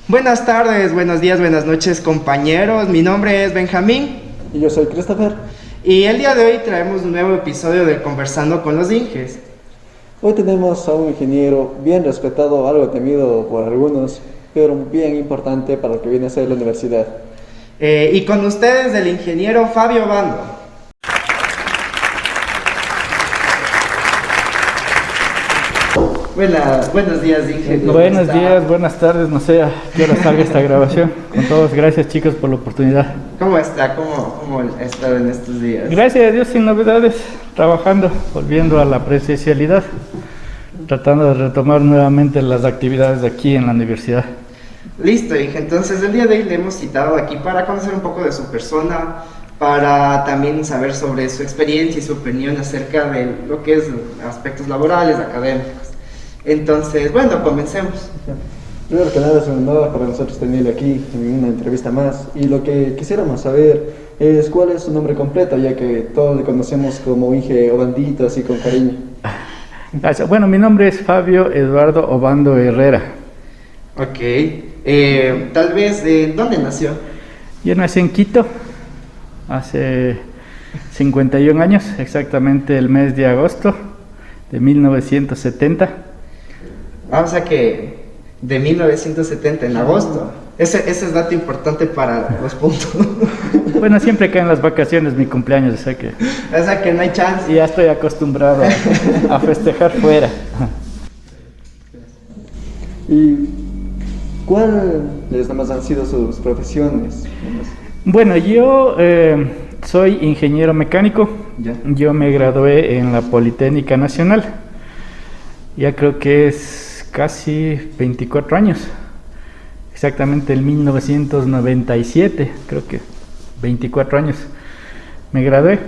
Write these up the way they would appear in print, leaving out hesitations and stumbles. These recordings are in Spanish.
Buenas tardes, buenos días, buenas noches compañeros, mi nombre es Benjamín Y yo soy Christopher. y el día de hoy traemos un nuevo episodio de Conversando con los Inges. Hoy tenemos a un ingeniero bien respetado, algo temido por algunos, pero bien importante para lo que viene a ser la universidad. Y con ustedes el ingeniero Fabio Bando. Buenos días, ingeniero. Buenos días, buenas tardes, no sé a qué hora salga esta grabación. Con todos, gracias chicos por la oportunidad. ¿Cómo está? ¿Cómo ha estado en estos días? Gracias a Dios, sin novedades, trabajando, volviendo a la presencialidad, tratando de retomar nuevamente las actividades de aquí en la universidad. Listo, Inge. Entonces el día de hoy le hemos citado aquí para conocer un poco de su persona, para también saber sobre su experiencia y su opinión acerca de lo que es aspectos laborales, académicos. Entonces, bueno, comencemos. Primero que nada es un honor para nosotros tenerle aquí en una entrevista más. Y lo que quisiéramos saber es cuál es su nombre completo, ya que todos le conocemos como Inge Obandito, así con cariño. Gracias. Bueno, mi nombre es Fabio Eduardo Obando Herrera. Ok. Tal vez, ¿dónde nació? Yo nací en Quito hace 51 años, exactamente el mes de agosto de 1970. O sea que de 1970, en agosto. Ese es dato importante para los puntos. Bueno, siempre caen las vacaciones, mi cumpleaños, o sea que O sea que no hay chance. ya estoy acostumbrado a festejar fuera. ¿Y cuáles nomás han sido sus profesiones? Bueno, yo soy ingeniero mecánico. Ya. Yo me gradué en la Politécnica Nacional. Ya creo que es casi 24 años. Exactamente en 1997, creo que 24 años me gradué.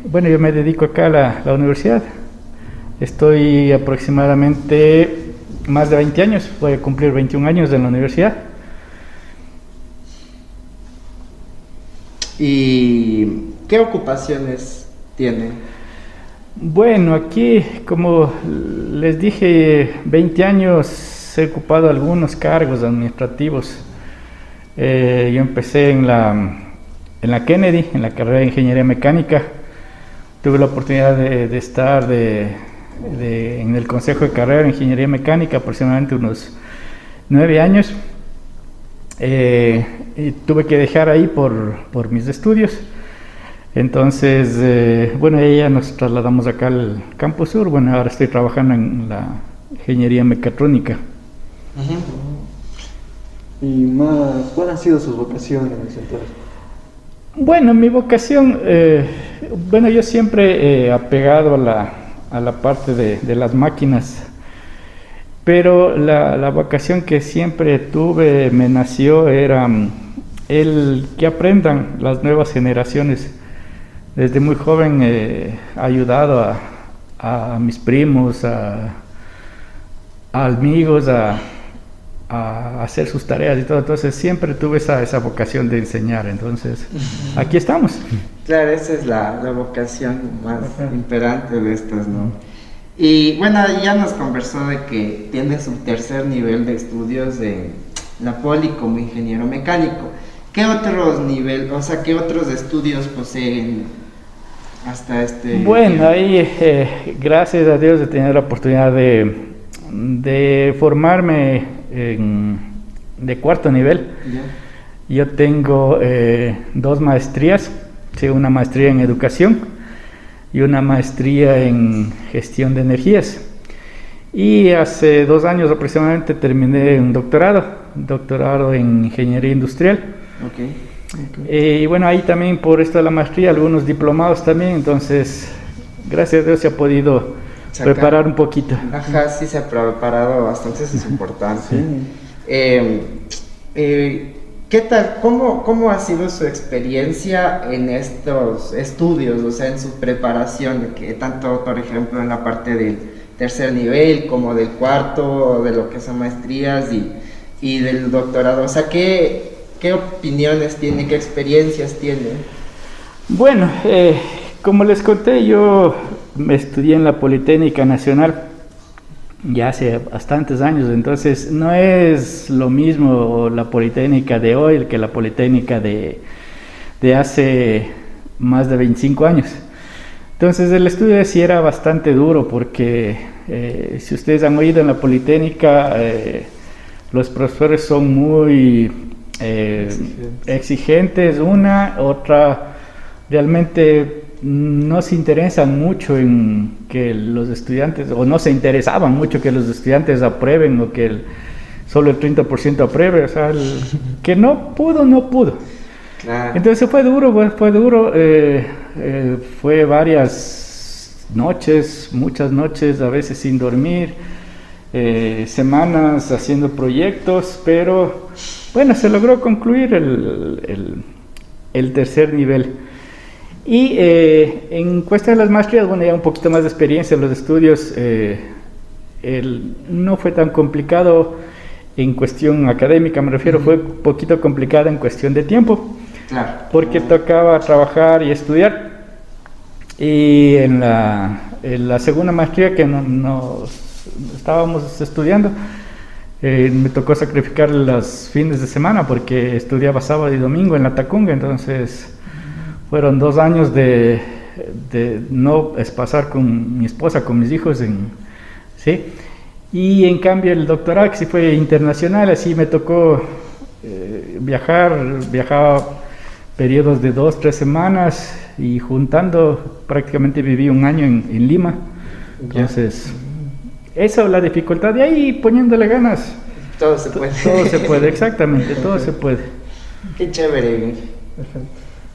Bueno, yo me dedico acá a la universidad. Estoy aproximadamente más de 20 años, voy a cumplir 21 años en la universidad. ¿Y qué ocupaciones tiene? Bueno, aquí, como les dije, 20 años he ocupado algunos cargos administrativos. Yo empecé en la Kennedy, en la carrera de Ingeniería Mecánica. Tuve la oportunidad de estar en el Consejo de Carrera de Ingeniería Mecánica aproximadamente unos 9 años. Y tuve que dejar ahí por mis estudios. Entonces, bueno, ya nos trasladamos acá al Campus Sur. Bueno, ahora estoy trabajando en la Ingeniería Mecatrónica. Y más, ¿cuáles han sido sus vocaciones entonces? Bueno, mi vocación, bueno, yo siempre apegado a la parte de las máquinas, pero la vocación que siempre tuve, me nació, era el que aprendan las nuevas generaciones. Desde muy joven he ayudado a mis primos, a amigos, a hacer sus tareas y todo. Entonces siempre tuve esa vocación de enseñar. Entonces aquí estamos. Claro, esa es la vocación más imperante de estas, ¿no? Y bueno, ya nos conversó de que tiene su tercer nivel de estudios de la Poli como ingeniero mecánico. ¿Qué otros niveles, o sea, qué otros estudios poseen hasta este Bueno, tiempo? ahí gracias a Dios he tenido la oportunidad de formarme de cuarto nivel. ¿Ya? Yo tengo 2 maestrías, sí, una maestría en educación y una maestría en gestión de energías. Y hace 2 años aproximadamente terminé un doctorado en ingeniería industrial. Okay. Y bueno, ahí también por esto de la maestría, algunos diplomados también, entonces gracias a Dios se ha podido preparar un poquito. Ajá, sí se ha preparado bastante, eso es importante. ¿Qué tal? ¿Cómo ha sido su experiencia en estos estudios, o sea, en su preparación, que tanto, por ejemplo, en la parte del tercer nivel como del cuarto, de lo que son maestrías y del doctorado? O sea, ¿qué opiniones tiene, qué experiencias tiene? Bueno, como les conté, yo estudié en la Politécnica Nacional. ya hace bastantes años, entonces no es lo mismo la Politécnica de hoy que la Politécnica de hace más de 25 años. Entonces el estudio sí era bastante duro porque si ustedes han oído en la Politécnica, los profesores son muy exigentes, otra realmente no se interesan mucho en que los estudiantes, o no se interesaban mucho que los estudiantes aprueben o que solo el 30% apruebe, o sea, que no pudo. Claro. Entonces fue duro, fue varias noches, muchas noches, a veces sin dormir, semanas haciendo proyectos, pero bueno, se logró concluir el tercer nivel. Y en cuestión de las maestrías, bueno, ya un poquito más de experiencia en los estudios, no fue tan complicado en cuestión académica, me refiero, fue un poquito complicado en cuestión de tiempo, Claro. porque tocaba trabajar y estudiar. Y en la segunda maestría que estábamos estudiando, me tocó sacrificar los fines de semana porque estudiaba sábado y domingo en la Tacunga, entonces fueron 2 años de no pasar con mi esposa, con mis hijos, ¿sí? Y en cambio el doctorado, que sí fue internacional, así me tocó viajaba periodos de 2-3 semanas y juntando prácticamente viví 1 año en Lima. Entonces, esa es la dificultad, de ahí poniéndole ganas. Todo se puede. Todo se puede, exactamente, todo se puede. Qué chévere. Perfecto.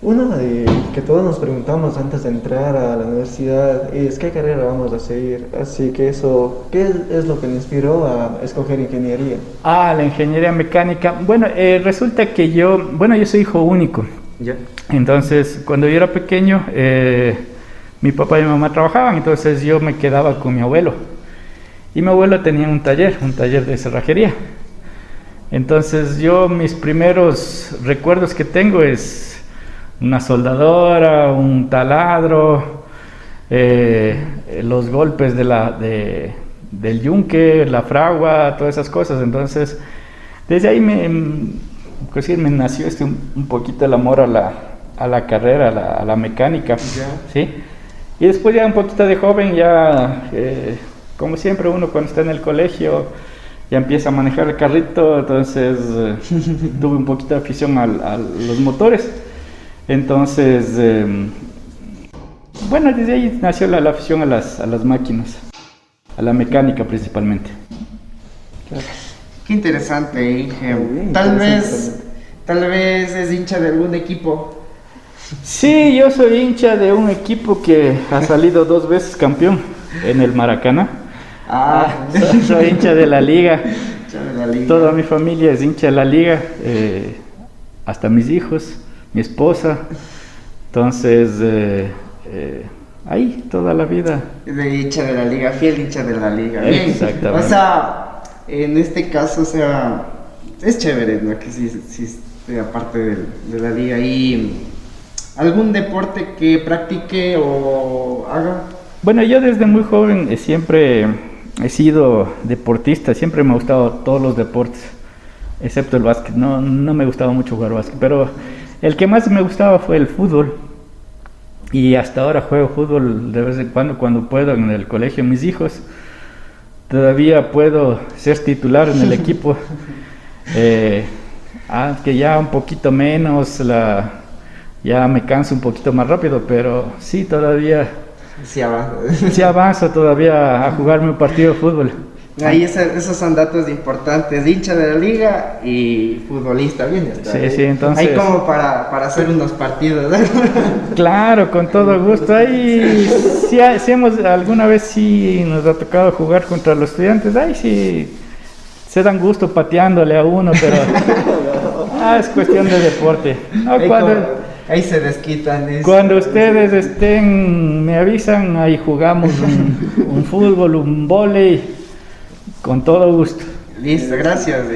Una de que todos nos preguntamos antes de entrar a la universidad es qué carrera vamos a seguir. Así que eso, ¿qué es lo que me inspiró a escoger ingeniería? La ingeniería mecánica. Bueno, resulta que yo soy hijo único. ¿Ya? Entonces, cuando yo era pequeño, mi papá y mi mamá trabajaban, entonces yo me quedaba con mi abuelo. Y mi abuelo tenía un taller de cerrajería. Entonces mis primeros recuerdos que tengo es una soldadora, un taladro, los golpes del yunque, la fragua, todas esas cosas. Entonces, desde ahí me nació un poquito el amor a la carrera, a la mecánica, ¿sí? Y después ya un poquito de joven, ya como siempre uno cuando está en el colegio ya empieza a manejar el carrito, entonces tuve un poquito de afición a los motores. Entonces, bueno, desde ahí nació la afición a las máquinas, a la mecánica principalmente. Claro. Qué interesante, Inge. Bien, Tal interesante vez es hincha de algún equipo. Sí, yo soy hincha de un equipo que ha salido 2 veces campeón en el Maracaná. Soy hincha de la liga. Hincha de la liga. Toda mi familia es hincha de la liga, hasta mis hijos, mi esposa. Entonces, ahí toda la vida. De hincha de la liga, fiel hincha de la liga. Bien. Exactamente. O sea, en este caso, o sea, es chévere, ¿no? Que sí sea parte de la liga. ¿Y algún deporte que practique o haga? Bueno, yo desde muy joven siempre he sido deportista, siempre me ha gustado todos los deportes, excepto el básquet. No me gustaba mucho jugar básquet, pero el que más me gustaba fue el fútbol. Y hasta ahora juego fútbol de vez en cuando puedo en el colegio. Mis hijos, todavía puedo ser titular en el equipo. Que ya un poquito menos, ya me canso un poquito más rápido, pero sí, todavía sí avanzo todavía a jugarme un partido de fútbol. Ahí esos son datos importantes, hincha de la liga y futbolista, bien está. Sí, entonces... Ahí como para hacer unos partidos. Claro, con todo gusto. Ahí sí alguna vez sí nos ha tocado jugar contra los estudiantes, ahí sí se dan gusto pateándole a uno, pero es cuestión de deporte. No, ahí se desquitan. Cuando ustedes me avisan, ahí jugamos un fútbol, un vóley. Con todo gusto. Listo, gracias.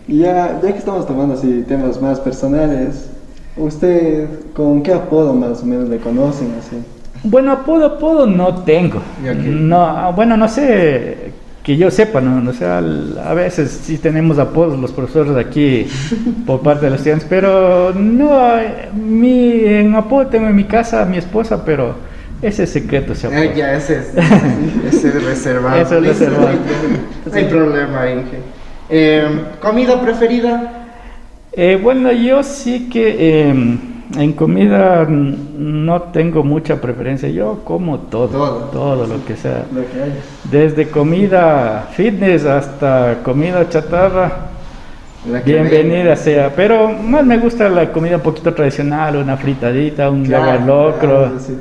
Y ya que estamos tomando así temas más personales, ¿usted con qué apodo más o menos le conocen así? Bueno, apodo no tengo. Okay. No, bueno, no sé que yo sepa, ¿no? O sea, a veces sí tenemos apodos los profesores de aquí por parte de los estudiantes, pero no, en apodo tengo en mi casa a mi esposa, pero ese es secreto, ese apodo. Ya, ese es reservado. Eso es reservado. No hay problema, Inge. ¿Comida preferida? Bueno, yo sí que en comida no tengo mucha preferencia. Yo como todo lo que sea. Lo que hay. Desde comida fitness hasta comida chatarra, La que bienvenida venga. sea. Pero más me gusta la comida un poquito tradicional, una fritadita, un Claro, locro. Sí.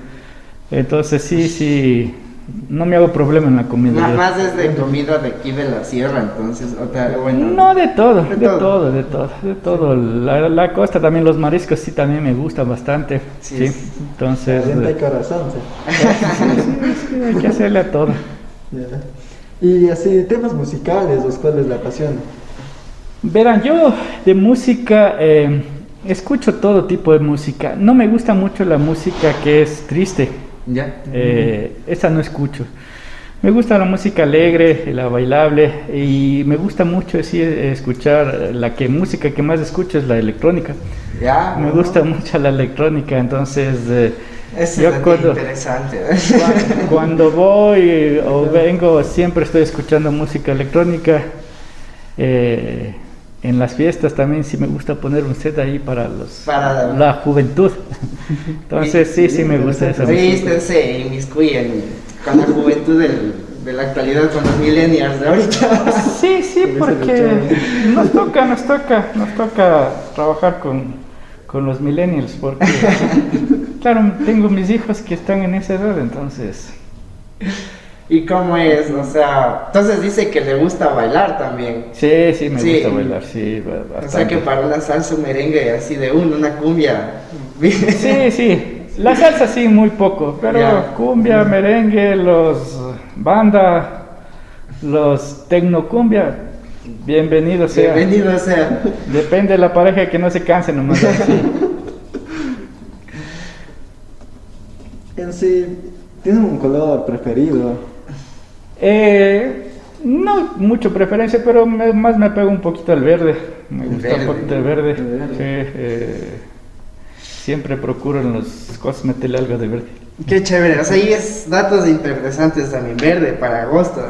Entonces sí, no me hago problema en la comida. yo. Más desde comida de aquí de la sierra, entonces, bueno. No, de todo. De todo. La costa también, los mariscos sí también me gustan bastante. Sí. Sí, entonces Caliente el corazón, sí. sí, hay que hacerle a todo. Ya. Y así, temas musicales, los cuales la apasionan. Verán, yo de música escucho todo tipo de música. No me gusta mucho la música que es triste. Ya. Esa no escucho. Me gusta la música alegre, la bailable, y me gusta mucho sí, escuchar música que más escucho es la electrónica. Ya. Me gusta mucho la electrónica, entonces Eso yo es cuando, interesante. cuando voy o vengo siempre estoy escuchando música electrónica. En las fiestas también sí me gusta poner un set ahí para la juventud. Entonces sí me gusta esa música. Viste, se inmiscuyen con la juventud de la actualidad, con los millennials de ahorita. Sí, porque nos toca trabajar con los millennials, porque claro, tengo mis hijos que están en esa edad, entonces. ¿Y cómo es? O sea, entonces dice que le gusta bailar también. Sí, me Sí. gusta bailar, sí, bastante. O sea que para una salsa, un merengue así de una cumbia. Sí, la salsa sí, muy poco, pero Ya. cumbia, merengue, los banda, los tecnocumbia, bienvenido sea. Bienvenido sea. Depende de la pareja que no se canse nomás. Así. En sí, ¿tienen un color preferido? No mucho preferencia, pero más me pego un poquito al verde. Me gusta Verde. un poquito el verde. El verde. Sí, siempre procuro en las cosas meterle algo de verde. Qué chévere. O sea, ahí es datos interesantes también. Verde para agosto.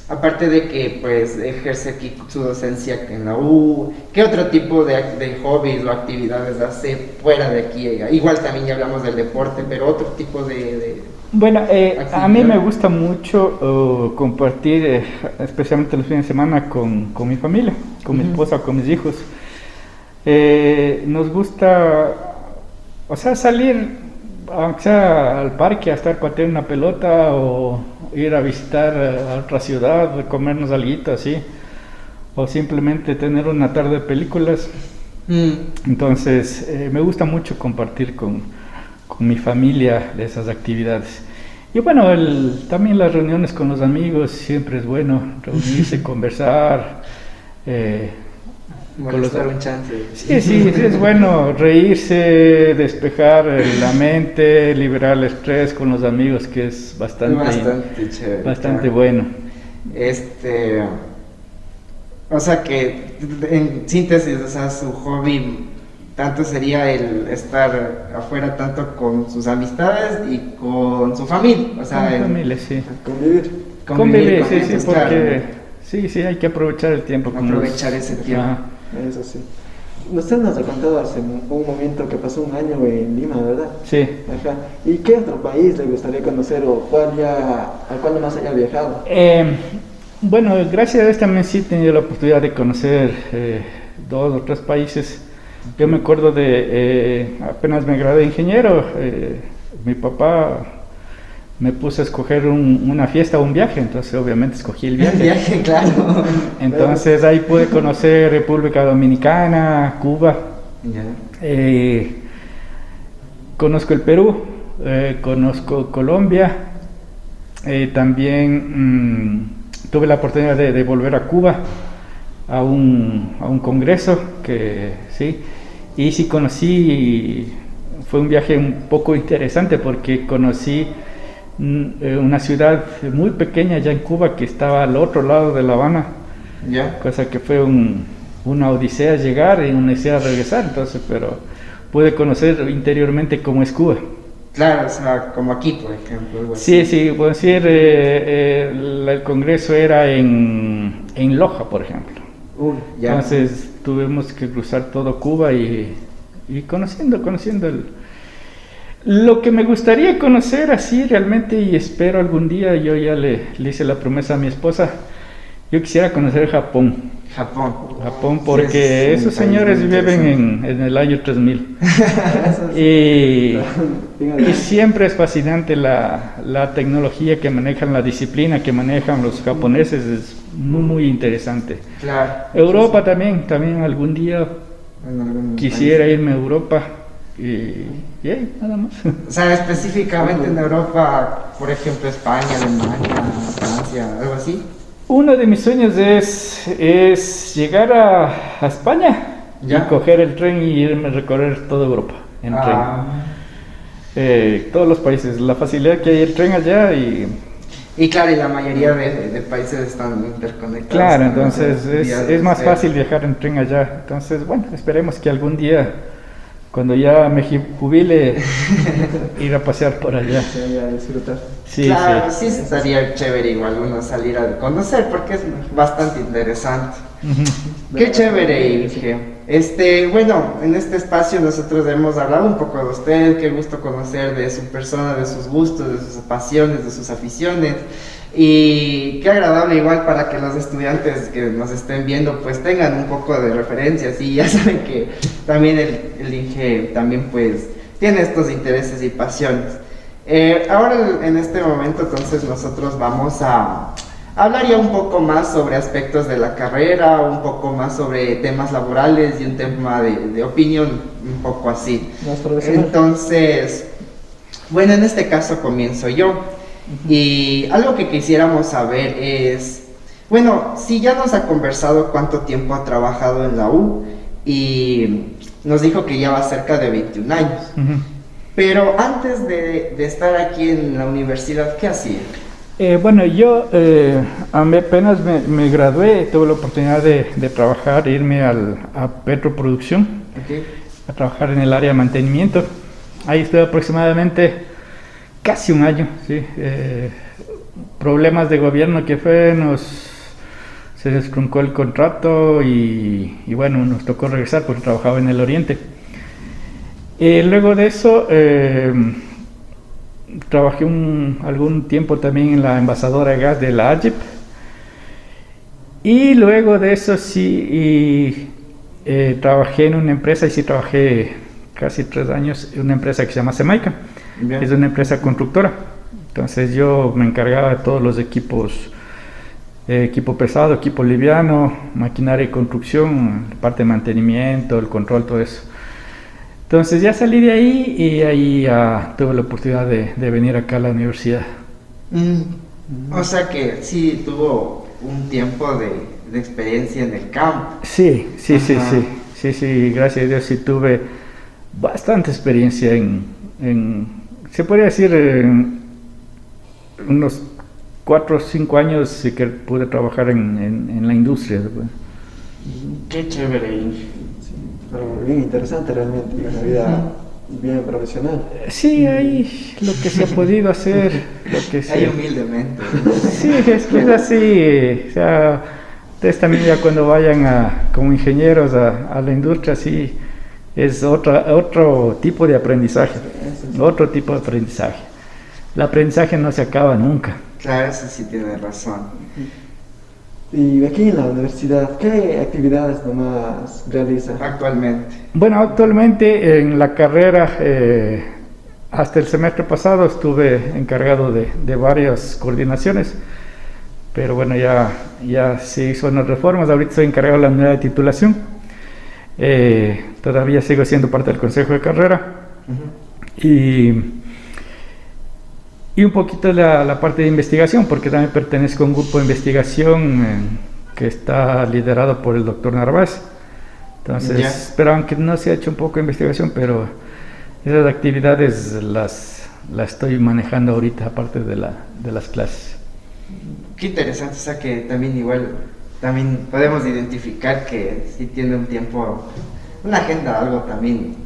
Aparte de que pues ejerce aquí su docencia en la U, ¿qué otro tipo de hobbies o actividades hace fuera de aquí? Igual también ya hablamos del deporte, pero otro tipo de... Bueno, actividad. a mí me gusta mucho compartir, especialmente los fines de semana, con mi familia, con mi esposa, con mis hijos. Nos gusta, o sea, salir, aunque sea al parque, a estar pateando una pelota o ir a visitar a otra ciudad, comernos algo así, o simplemente tener una tarde de películas. Entonces, me gusta mucho compartir con mi familia de esas actividades. Y bueno, también las reuniones con los amigos, siempre es bueno reunirse, conversar. Molestar un chance. Sí, es bueno reírse, despejar la mente, liberar el estrés con los amigos, que es bastante chévere. bastante claro. bueno. O sea que en síntesis, o sea, su hobby tanto sería el estar afuera tanto con sus amistades y con su familia, o sea, Con familia, sí. Convivir. Convivir, con sí, ellos, porque claro. sí, hay que aprovechar el tiempo. con Aprovechar los- ese tiempo. Ajá. Eso sí. Usted nos ha contado hace un momento que pasó un año en Lima, ¿verdad? Sí. Ajá. ¿Y qué otro país le gustaría conocer o al cual más haya viajado? Bueno, gracias a Dios también sí he tenido la oportunidad de conocer 2 o 3 países. Yo me acuerdo apenas me gradué de ingeniero, mi papá me puso a escoger una fiesta o un viaje, entonces obviamente escogí el viaje. Viaje, claro. Entonces ahí pude conocer República Dominicana, Cuba, conozco el Perú, conozco Colombia, también tuve la oportunidad de volver a Cuba a un congreso que sí, y sí conocí fue un viaje un poco interesante porque conocí una ciudad muy pequeña ya en Cuba que estaba al otro lado de La Habana, ¿Ya? cosa que fue una odisea llegar y una odisea regresar, entonces, pero pude conocer interiormente cómo es Cuba. Claro, o sea, como aquí, por ejemplo. Algo Sí, así. sí, puedo decir, el congreso era en Loja, por ejemplo. Ya. Entonces tuvimos que cruzar todo Cuba y conociendo lo que me gustaría conocer así realmente, y espero algún día, yo ya le hice la promesa a mi esposa, yo quisiera conocer Japón. Japón. Japón, Sí, porque es un esos país señores muy viven interesante. en el año 3000. Eso es- Y, Venga, y siempre es fascinante la tecnología que manejan, la disciplina que manejan los japoneses, es muy interesante. Claro. Europa también algún día En algún quisiera país. irme a Europa y ahí, nada más. O sea, específicamente en Europa, por ejemplo, España, Alemania, Francia, algo así. Uno de mis sueños es llegar a España Ya. y coger el tren y irme a recorrer toda Europa en Ah. tren. Todos los países, la facilidad que hay el tren allá Y claro, y la mayoría de países están interconectados. claro, con entonces vías es más de- fácil viajar en tren allá. Entonces, bueno, esperemos que algún día, cuando ya me jubile, ir a pasear por allá. se vaya a disfrutar. Sí, Claro, sí. sí estaría chévere igual uno salir a conocer porque es bastante interesante. Ujú. Qué chévere, Inge. Bueno, en este espacio nosotros hemos hablado un poco de usted, qué gusto conocer de su persona, de sus gustos, de sus pasiones, de sus aficiones. Y qué agradable igual para que los estudiantes que nos estén viendo pues tengan un poco de referencias y ya saben que también el Inge también pues tiene estos intereses y pasiones. Ahora en este momento entonces nosotros vamos a hablar ya un poco más sobre aspectos de la carrera, un poco más sobre temas laborales y un tema de opinión un poco así. Más profesional. Entonces, bueno, en este caso comienzo yo. Y algo que quisiéramos saber es, bueno, si ya nos ha conversado cuánto tiempo ha trabajado en la U y nos dijo que ya va cerca de 21 años. Ujú. Pero antes de estar aquí en la universidad, ¿qué hacía? Bueno, yo apenas me gradué, tuve la oportunidad de trabajar, irme a Petroproducción, Ok. a trabajar en el área de mantenimiento. Ahí estuve aproximadamente casi un año, ¿sí? Problemas de gobierno que se destruncó el contrato y bueno, nos tocó regresar porque trabajaba en el oriente. Luego de eso, trabajé algún tiempo también en la envasadora de gas de la AGIP. Y luego de eso trabajé en una empresa, y sí trabajé casi 3 años en una empresa que se llama Semaica. Bien. Es una empresa constructora. Entonces yo me encargaba de todos los equipos, equipo pesado, equipo liviano, maquinaria y construcción, la parte de mantenimiento, el control, todo eso. Entonces ya salí de ahí y ahí tuve la oportunidad de venir acá a la universidad. O sea que sí tuvo un tiempo de experiencia en el campo. Sí, Ajá. sí, gracias a Dios sí tuve bastante experiencia se podría decir, en unos 4 o 5 años sí que pude trabajar en la industria. Pues. Qué chévere, Inge. Sí, pero bien interesante realmente, una vida bien profesional. Sí, ahí lo que se ha podido hacer, lo que Ahí se... humildemente. Sí, es que es así, o sea, ustedes también ya cuando vayan como ingenieros a la industria, sí, es otro tipo de aprendizaje, otro tipo de aprendizaje. El aprendizaje no se acaba nunca. Claro, eso sí tiene razón. Y aquí en la universidad, ¿qué actividades nomás realiza? Actualmente. Bueno, actualmente en la carrera, hasta el semestre pasado estuve encargado de varias coordinaciones, pero bueno, ya se hizo unas reformas, ahorita estoy encargado de la unidad de titulación, todavía sigo siendo parte del consejo de carrera y un poquito la parte de investigación, porque también pertenezco a un grupo de investigación que está liderado por el doctor Narváez. Entonces, Ya. pero aunque no se ha hecho un poco de investigación, pero esas actividades las estoy manejando ahorita, aparte de las clases. Qué interesante, o sea que también igual, también podemos identificar que sí tiene un tiempo, una agenda algo también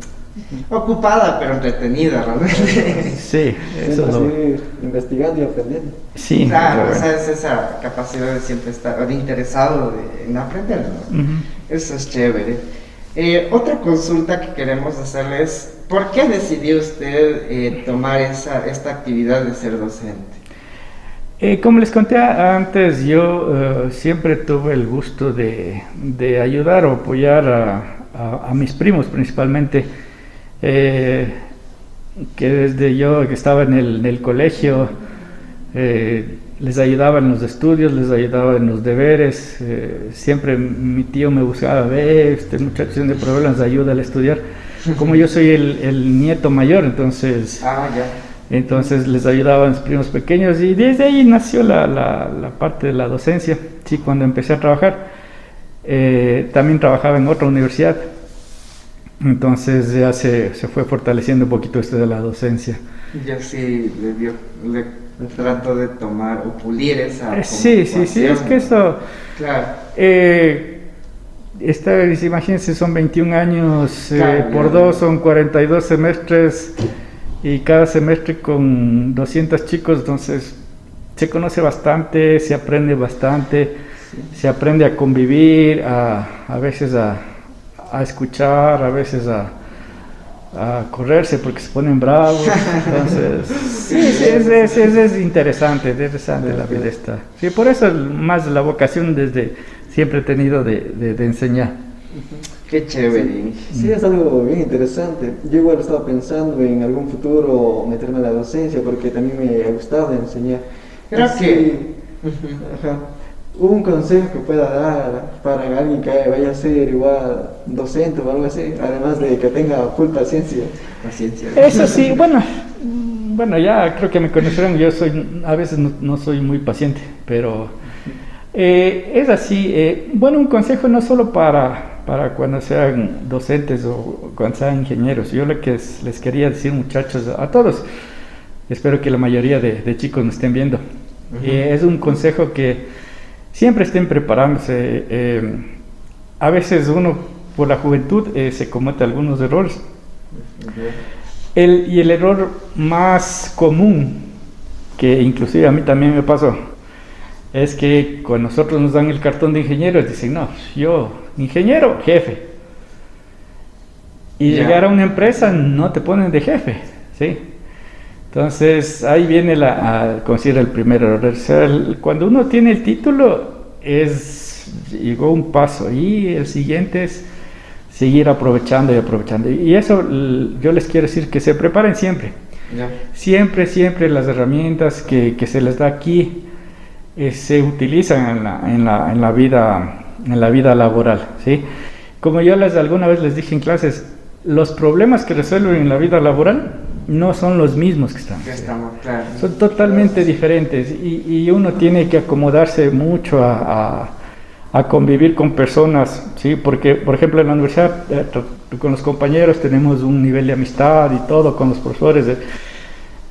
ocupada, pero entretenida realmente. Sí, eso es lo... seguir investigando y aprendiendo. Sí, Claro, pero o sea, bueno. es esa capacidad de siempre estar, o de interesado en aprender, ¿no? Ujú. Eso es chévere. Otra consulta que queremos hacerle es, ¿por qué decidió usted tomar esta actividad de ser docente? Como les conté antes, yo siempre tuve el gusto de ayudar o apoyar a mis primos principalmente, que desde yo que estaba en el colegio, les ayudaba en los estudios, les ayudaba en los deberes, siempre mi tío me buscaba, ve, este muchacho tiene problemas, ayúdale a estudiar. Como yo soy el nieto mayor, entonces... Ah, ya. Entonces les ayudaba a mis primos pequeños y desde ahí nació la parte de la docencia. Sí, cuando empecé a trabajar, también trabajaba en otra universidad. Entonces ya se fue fortaleciendo un poquito esto de la docencia. Ya sí le trato de tomar o pulir esa Sí, es que eso... Claro. Imagínense, son 21 años, Claro, por ya. 2 son 42 semestres y cada semestre con 200 chicos, entonces se conoce bastante, se aprende bastante, se aprende a convivir, a veces a escuchar, a veces a correrse porque se ponen bravos, entonces sí, es interesante la vida esta. Sí, por eso más la vocación desde siempre he tenido de enseñar. Qué chévere. Sí, es algo bien interesante. Yo igual estaba pensando en algún futuro meterme a la docencia porque también me ha gustado enseñar. Creo Así, que- ajá, un consejo que pueda dar para alguien que vaya a ser igual docente o algo así, además de que tenga full paciencia. Paciencia. Eso sí, bueno, ya creo que me conocerán, a veces no soy muy paciente, pero es así. Bueno, un consejo no solo para cuando sean docentes o cuando sean ingenieros. Yo lo que les quería decir, muchachos, a todos, espero que la mayoría de chicos me estén viendo. Es un consejo que siempre estén preparándose. A veces uno, por la juventud, se comete algunos errores. El error más común, que inclusive a mí también me pasó, es que cuando nosotros nos dan el cartón de ingenieros, dicen, no, yo, ingeniero, jefe. Y Ya. llegar a una empresa no te ponen de jefe, ¿sí? Entonces ahí viene considera el primer error. O sea, cuando uno tiene el título, llegó un paso y el siguiente es seguir aprovechando y aprovechando. Y eso yo les quiero decir que se preparen siempre. Ya. Siempre las herramientas que se les da aquí se utilizan en la vida laboral, ¿sí? Como yo alguna vez les dije en clases, los problemas que resuelven en la vida laboral no son los mismos que están. Ya estamos, claro. Son totalmente diferentes y uno tiene que acomodarse mucho a convivir con personas, ¿sí? Porque, por ejemplo, en la universidad, con los compañeros tenemos un nivel de amistad y todo, con los profesores,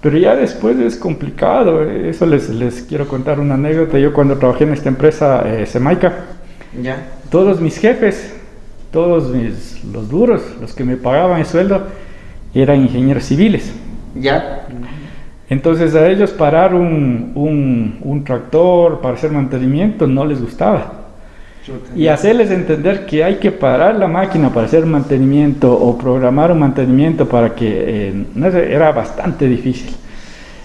pero ya después es complicado. Eso les quiero contar una anécdota. Yo cuando trabajé en esta empresa, Semaica, Ya. todos mis jefes, los duros, los que me pagaban el sueldo, eran ingenieros civiles. Ya. Entonces a ellos parar un tractor para hacer mantenimiento no les gustaba. Chuta. Y hacerles entender que hay que parar la máquina para hacer mantenimiento o programar un mantenimiento para que no sé, era bastante difícil.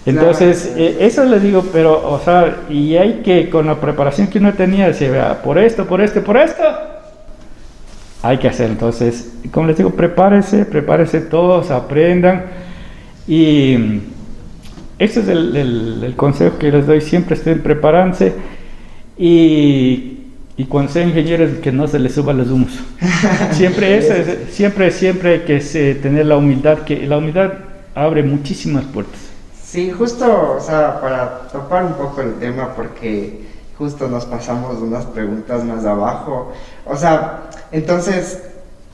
Entonces, Claro. Eso les digo, pero, o sea, y hay que, con la preparación que uno tenía, decir, vea, por esto, hay que hacer. Entonces, como les digo, prepárense todos, aprendan. Y ese es el consejo que les doy, siempre estén preparándose. Y cuando sean ingenieros, que no se les suban los humos. Siempre hay que tener la humildad, que la humildad abre muchísimas puertas. Sí, justo, o sea, para topar un poco el tema, porque justo nos pasamos unas preguntas más abajo. O sea, entonces,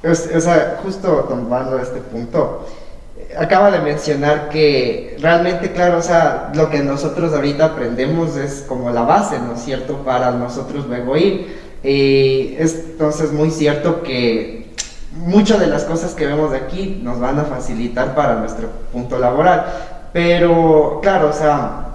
o sea, justo tomando este punto, acaba de mencionar que realmente, claro, o sea, lo que nosotros ahorita aprendemos es como la base, ¿no es cierto?, para nosotros luego ir. Y es entonces muy cierto que muchas de las cosas que vemos de aquí nos van a facilitar para nuestro punto laboral. Pero, claro, o sea,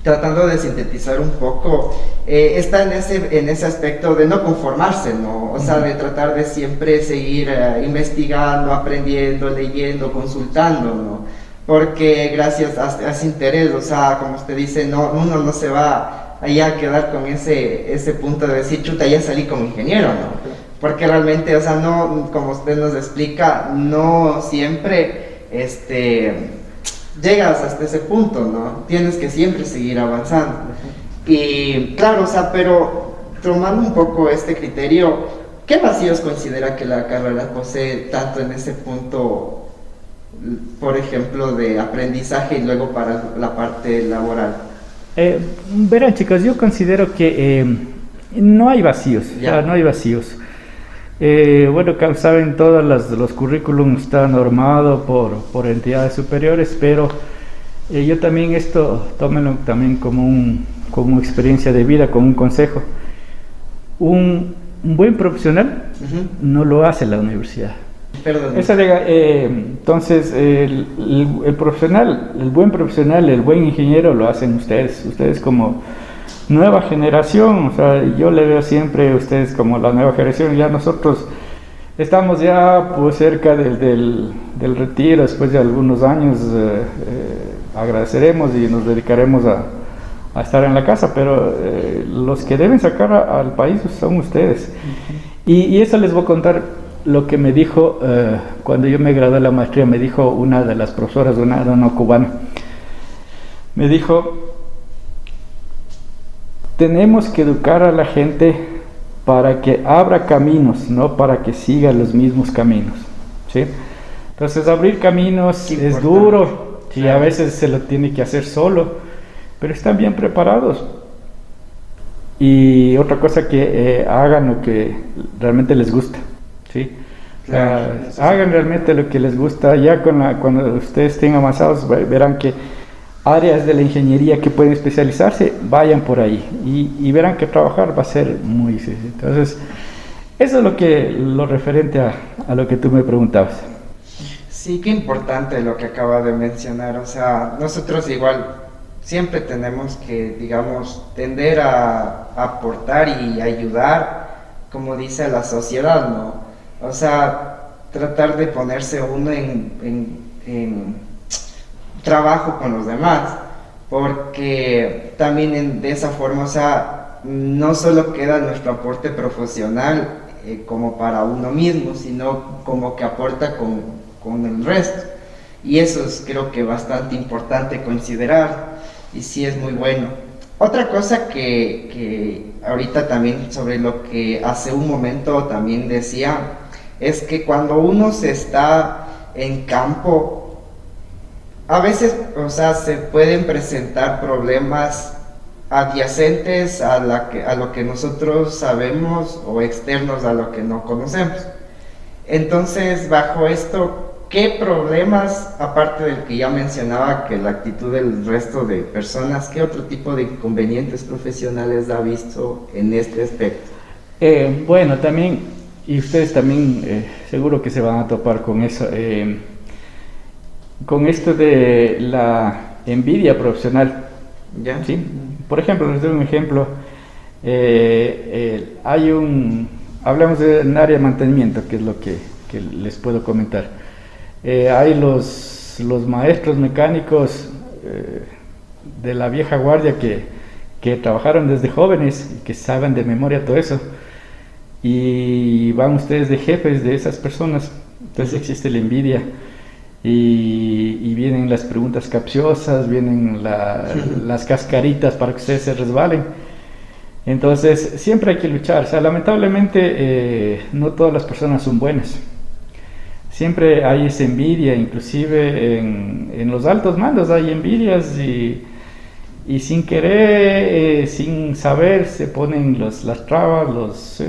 tratando de sintetizar un poco, está en ese aspecto de no conformarse, ¿no? O sea, de tratar de siempre seguir investigando, aprendiendo, leyendo, consultando, ¿no? Porque gracias a ese interés, o sea, como usted dice, no, uno no se va allá a quedar con ese punto de decir, chuta, ya salí como ingeniero, ¿no? Porque realmente, o sea, no, como usted nos explica, no siempre, llegas hasta ese punto, ¿no? Tienes que siempre seguir avanzando. Y claro, o sea, pero tomando un poco este criterio, ¿qué vacíos considera que la carrera posee tanto en ese punto, por ejemplo, de aprendizaje y luego para la parte laboral? Verán, chicos, yo considero que no hay vacíos, o sea, no hay vacíos. Bueno, como saben, todos los currículums están normados por entidades superiores, pero yo también esto, tómenlo también como experiencia de vida, como un consejo. Un buen profesional no lo hace la universidad. Perdón. Entonces, el profesional, el buen profesional, el buen ingeniero lo hacen ustedes como nueva generación. O sea, yo le veo siempre a ustedes como la nueva generación. Ya nosotros estamos ya pues cerca del retiro, después de algunos años agradeceremos y nos dedicaremos a estar en la casa, pero los que deben sacar al país son ustedes. Y eso les voy a contar lo que me dijo cuando yo me gradué de la maestría. Me dijo una de las profesoras, una cubana, me dijo: tenemos que educar a la gente para que abra caminos, no para que siga los mismos caminos, ¿sí? Entonces, abrir caminos es duro, y claro, a veces se lo tiene que hacer solo, pero están bien preparados. Y otra cosa, que hagan lo que realmente les gusta, ¿sí? Claro, hagan realmente lo que les gusta. Ya cuando ustedes estén avanzados, verán que áreas de la ingeniería que pueden especializarse, vayan por ahí y verán que trabajar va a ser muy difícil. Entonces, eso es lo referente a lo que tú me preguntabas. Sí, qué importante lo que acaba de mencionar. O sea, nosotros igual siempre tenemos que, digamos, tender a aportar y ayudar, como dice, a la sociedad, ¿no? O sea, tratar de ponerse uno en trabajo con los demás, porque también de esa forma, o sea, no solo queda nuestro aporte profesional como para uno mismo, sino como que aporta con el resto, y eso es, creo que, bastante importante considerar, y sí es muy bueno. Otra cosa que ahorita también, sobre lo que hace un momento también decía, es que cuando uno se está en campo, a veces, o sea, se pueden presentar problemas adyacentes a lo que nosotros sabemos, o externos a lo que no conocemos. Entonces, bajo esto, ¿qué problemas, aparte del que ya mencionaba, que la actitud del resto de personas, qué otro tipo de inconvenientes profesionales ha visto en este aspecto? Bueno, también, y ustedes también seguro que se van a topar con eso, con esto de la envidia profesional, ¿ya? ¿Sí? Por ejemplo, les doy un ejemplo. Hablamos de un área de mantenimiento, que es lo que les puedo comentar. Hay los maestros mecánicos de la vieja guardia que trabajaron desde jóvenes y que saben de memoria todo eso, y van ustedes de jefes de esas personas. Entonces existe la envidia. Y vienen las preguntas capciosas, vienen las cascaritas para que ustedes se resbalen. Entonces, siempre hay que luchar. O sea, lamentablemente, no todas las personas son buenas. Siempre hay esa envidia, inclusive en los altos mandos hay envidias, y sin querer, sin saber, se ponen las trabas,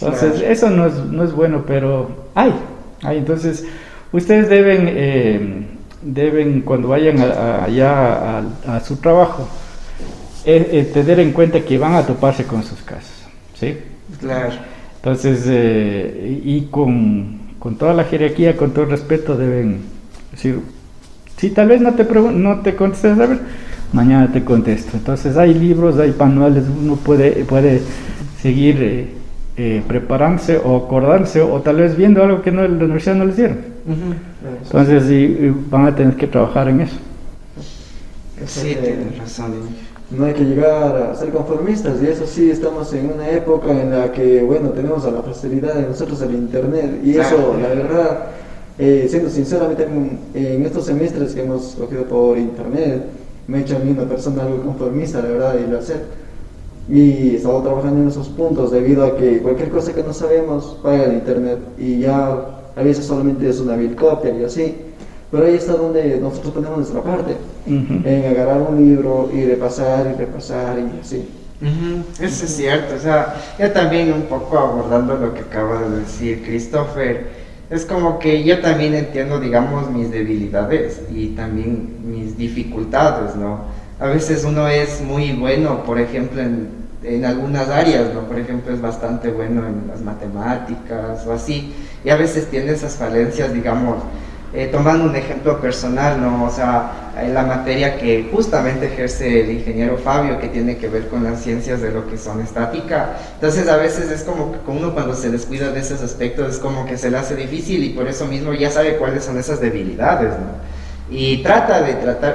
Entonces, claro, eso no es bueno, pero hay. Entonces, Ustedes deben cuando vayan allá a su trabajo, tener en cuenta que van a toparse con sus casos, ¿sí? Claro. Entonces, y con toda la jerarquía, con todo el respeto, deben decir, si tal vez no te contestes, a ver, mañana te contesto. Entonces hay libros, hay manuales, uno puede seguir preparándose o acordándose o tal vez viendo algo que no, la universidad no les dieron. Entonces sí, van a tener que trabajar en eso. Sí, tienes razón. No hay que llegar a ser conformistas, y eso sí, estamos en una época en la que, bueno, tenemos a la facilidad de nosotros el internet, y eso, la verdad, siendo sinceramente, en estos semestres que hemos cogido por internet, me he hecho a mí una persona algo conformista, la verdad, y lo acepto. Y he estado trabajando en esos puntos debido a que cualquier cosa que no sabemos vaya al internet, y ya a veces solamente es una vil copia y así. Pero ahí está donde nosotros ponemos nuestra parte, en agarrar un libro y repasar y así. Eso es cierto, o sea, yo también un poco abordando lo que acaba de decir Christopher, es como que yo también entiendo, digamos, mis debilidades y también mis dificultades, ¿no? A veces uno es muy bueno, por ejemplo, en algunas áreas, ¿no? Por ejemplo, es bastante bueno en las matemáticas o así, y a veces tiene esas falencias, digamos, tomando un ejemplo personal, ¿no? O sea, la materia que justamente ejerce el ingeniero Fabio, que tiene que ver con las ciencias de lo que son estática. Entonces, a veces es como que uno cuando se descuida de esos aspectos es como que se le hace difícil y por eso mismo ya sabe cuáles son esas debilidades, ¿no? Y trata,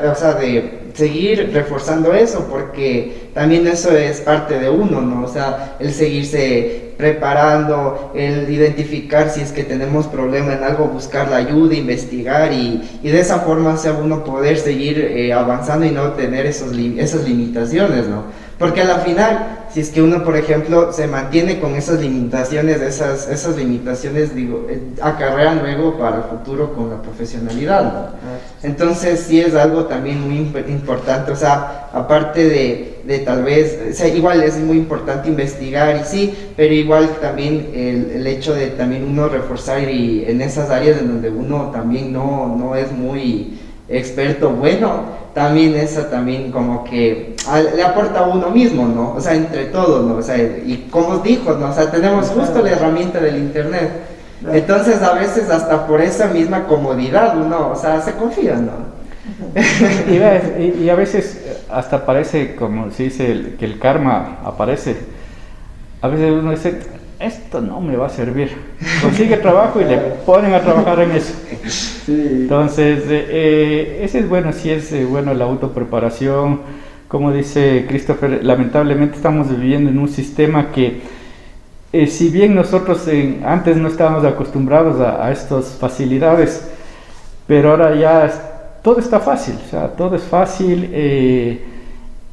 o sea, de seguir reforzando eso, porque también eso es parte de uno, ¿no? O sea, el seguirse preparando, el identificar si es que tenemos problema en algo, buscar la ayuda, investigar y de esa forma, o sea, uno poder seguir avanzando y no tener esas limitaciones, ¿no? Porque a la final, si es que uno, por ejemplo, se mantiene con esas limitaciones, esas limitaciones, digo, acarrean luego para el futuro con la profesionalidad, ¿no? Entonces sí es algo también muy importante, o sea, aparte de tal vez, o sea, igual es muy importante investigar y sí, pero igual también el hecho de también uno reforzar y en esas áreas en donde uno también no es muy experto, bueno, también esa también como que le aporta a uno mismo, ¿no? O sea, entre todos, ¿no? O sea, y como os dijo, ¿no? O sea, tenemos justo la herramienta del internet. Entonces a veces hasta por esa misma comodidad uno, o sea, se confía, ¿no? Y a veces hasta parece, como se dice, que el karma aparece. A veces uno dice, esto no me va a servir. Consigue trabajo y le ponen a trabajar en eso. Sí. Entonces, ese es bueno, sí es bueno la autopreparación. Como dice Christopher, lamentablemente estamos viviendo en un sistema que, si bien nosotros antes no estábamos acostumbrados a estas facilidades, pero ahora ya todo está fácil, o sea, todo es fácil.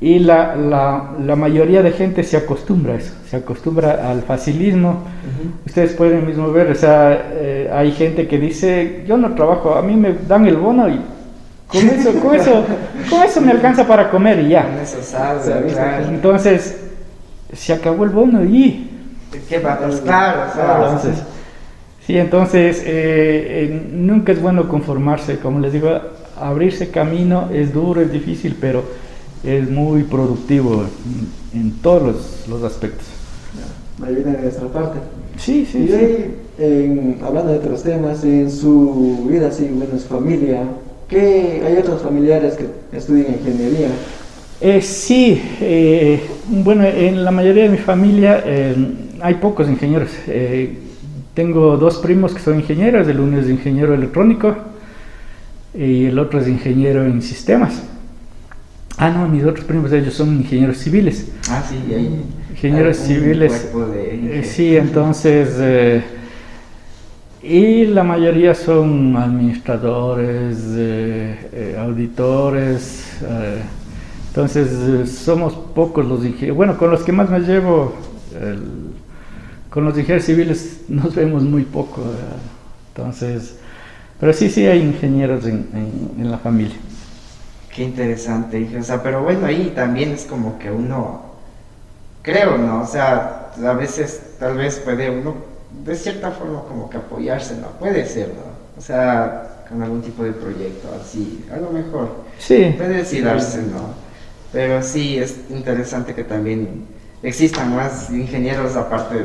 Y la mayoría de gente se acostumbra a eso, se acostumbra al facilismo. Ustedes pueden mismo ver, o sea, hay gente que dice, yo no trabajo, a mí me dan el bono y con eso me alcanza para comer y ya. Eso sabe, claro. Entonces, se acabó el bono y... ¿Qué va? Pues claro, o sea, Entonces, sí, entonces, nunca es bueno conformarse, como les digo, abrirse camino es duro, es difícil, pero es muy productivo en todos los aspectos. Ahí viene de nuestra parte. Sí, sí, Y sí. ahí, hablando de otros temas, en su vida, sí, bueno, en su familia, ¿hay otros familiares que estudian ingeniería? Sí, bueno, en la mayoría de mi familia hay pocos ingenieros. Tengo dos primos que son ingenieros, el uno es ingeniero electrónico y el otro es ingeniero en sistemas. Ah, no, mis otros primos, ellos son ingenieros civiles. Ah, sí, hay Ingenieros un civiles. cuerpo de Sí, entonces, y la mayoría son administradores, auditores. Entonces, somos pocos los ingenieros. Bueno, con los que más me llevo, con los ingenieros civiles nos vemos muy poco. Entonces, pero sí hay ingenieros en la familia. Qué interesante, dije, o sea, pero bueno, ahí también es como que uno, creo, ¿no? O sea, a veces tal vez puede uno, de cierta forma, como que apoyarse, ¿no? Puede ser, ¿no? o sea, con algún tipo de proyecto, así, a lo mejor. Sí. Puede sí darse, ¿no? Pero sí, es interesante que también existan más ingenieros aparte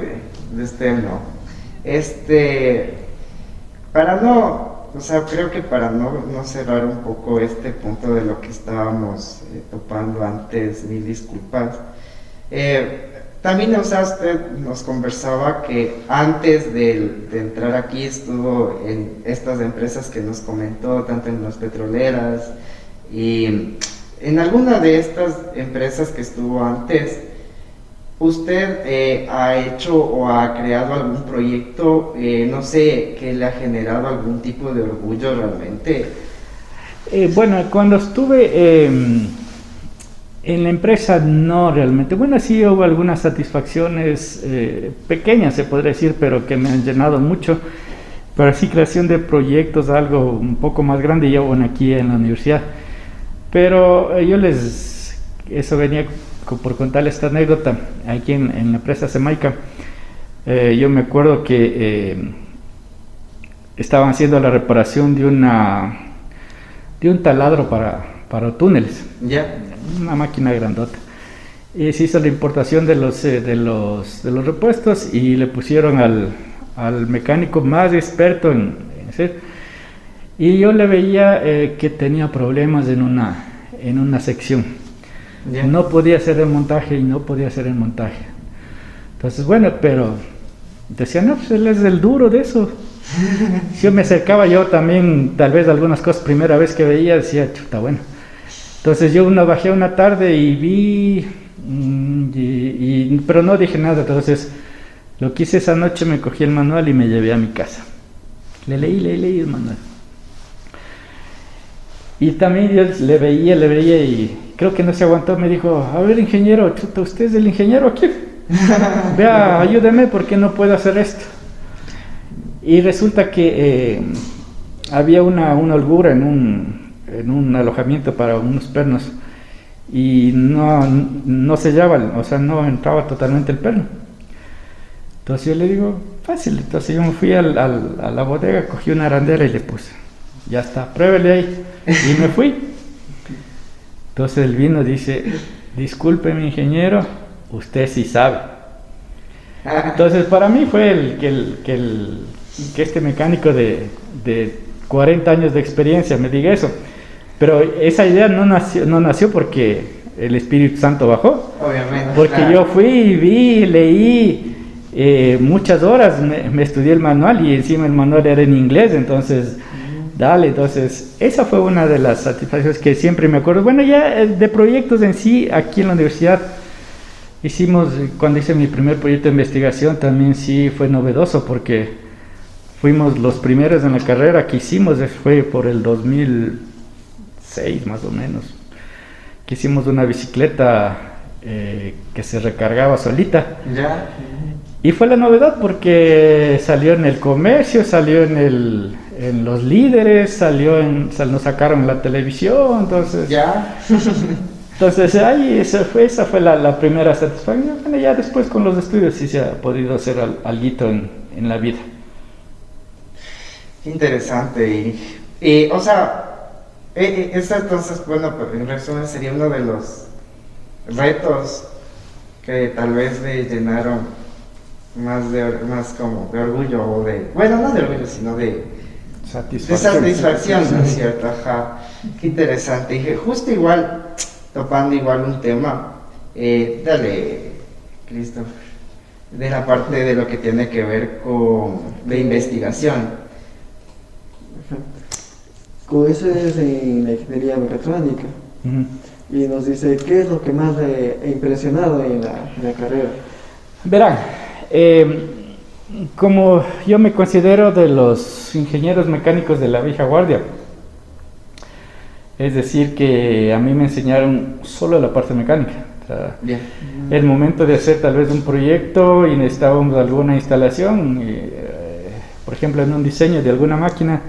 de STEM, ¿no? Para no, o sea, creo que para no cerrar un poco este punto de lo que estábamos topando antes, mil disculpas. También, o sea, usted nos conversaba que antes de entrar aquí estuvo en estas empresas que nos comentó, tanto en las petroleras y en alguna de estas empresas que estuvo antes. ¿Usted ha hecho o ha creado algún proyecto, no sé, que le ha generado algún tipo de orgullo realmente? Bueno, cuando estuve en la empresa, no realmente. Bueno, sí hubo algunas satisfacciones pequeñas, se podría decir, pero que me han llenado mucho. Pero sí, creación de proyectos, algo un poco más grande, ya bueno, aquí en la universidad. Pero eso venía por contarles esta anécdota, aquí en la empresa Semaica. Yo me acuerdo que estaban haciendo la reparación de un taladro para túneles, Ya. una máquina grandota, y se hizo la importación de los repuestos y le pusieron al mecánico más experto en hacer, y yo le veía que tenía problemas en una sección. Ya. No podía hacer el montaje y no podía hacer el montaje. Entonces, bueno, pero decía, no, pues él es el duro de eso. Yo me acercaba, yo también, tal vez algunas cosas, primera vez que veía, decía, chuta, bueno. Entonces yo bajé una tarde y vi, pero no dije nada. Entonces lo que hice esa noche, me cogí el manual y me llevé a mi casa. Leí el manual. Y también yo le veía y creo que no se aguantó, me dijo, a ver, ingeniero, chuta, ¿usted es el ingeniero aquí? Vea, ayúdeme porque no puedo hacer esto. Y resulta que había una holgura en un alojamiento para unos pernos y no sellaba, o sea, no entraba totalmente el perno. Entonces yo le digo, fácil. Entonces yo me fui a la bodega, cogí una arandela y le puse, ya está, pruébele ahí. Y me fui. Entonces el vino dice, disculpe mi ingeniero, usted sí sabe. Entonces para mí fue que este mecánico de 40 años de experiencia me diga eso. Pero esa idea no nació porque el Espíritu Santo bajó. Obviamente. Porque claro. yo fui, vi, leí muchas horas, me estudié el manual y encima el manual era en inglés, entonces... Dale, entonces, esa fue una de las satisfacciones que siempre me acuerdo. Bueno, ya de proyectos en sí, aquí en la universidad, cuando hice mi primer proyecto de investigación, también sí fue novedoso porque fuimos los primeros en la carrera que hicimos, fue por el 2006 más o menos, que hicimos una bicicleta que se recargaba solita. Ya. Y fue la novedad porque salió en el comercio, salió en los líderes, nos sacaron en la televisión, entonces... Ya. Entonces ahí esa fue la primera satisfacción. Bueno, ya después con los estudios sí se ha podido hacer alguito en la vida. Interesante. Y o sea, esta entonces, bueno, en resumen sería uno de los retos que tal vez le llenaron más como de orgullo o bueno, no de orgullo, sino de satisfacción, ¿no es cierto? Ajá. Qué interesante. Y justo igual, topando igual un tema, dale, Christopher, de la parte de lo que tiene que ver con la investigación. Con eso es en la ingeniería mecatrónica. Y nos dice, ¿qué es lo que más le ha impresionado en la carrera? Verán, como yo me considero de los ingenieros mecánicos de la vieja guardia, es decir, que a mí me enseñaron solo la parte mecánica. O sea, Bien. el momento de hacer tal vez un proyecto y necesitábamos alguna instalación, por ejemplo en un diseño de alguna máquina,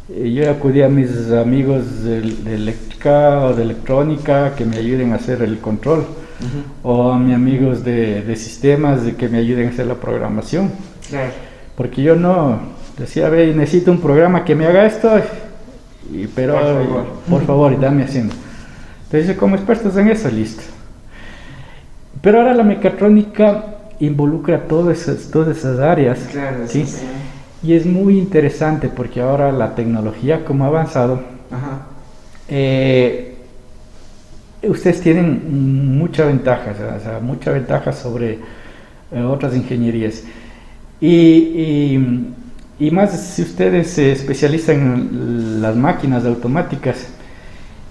yo acudí a mis amigos de eléctrica o de electrónica que me ayuden a hacer el control, o a mis amigos de sistemas que me ayuden a hacer la programación. Claro. porque yo no decía, ve, necesito un programa que me haga esto, pero por favor, y dame haciendo. Entonces, como expertos en eso, listo. Pero ahora la mecatrónica involucra todas esas áreas, Claro, ¿sí? sí. Y es muy interesante porque ahora la tecnología como ha avanzado, Ajá. ustedes tienen mucha ventaja, o sea, mucha ventaja sobre otras ingenierías. Y más si ustedes se especializan en las máquinas automáticas.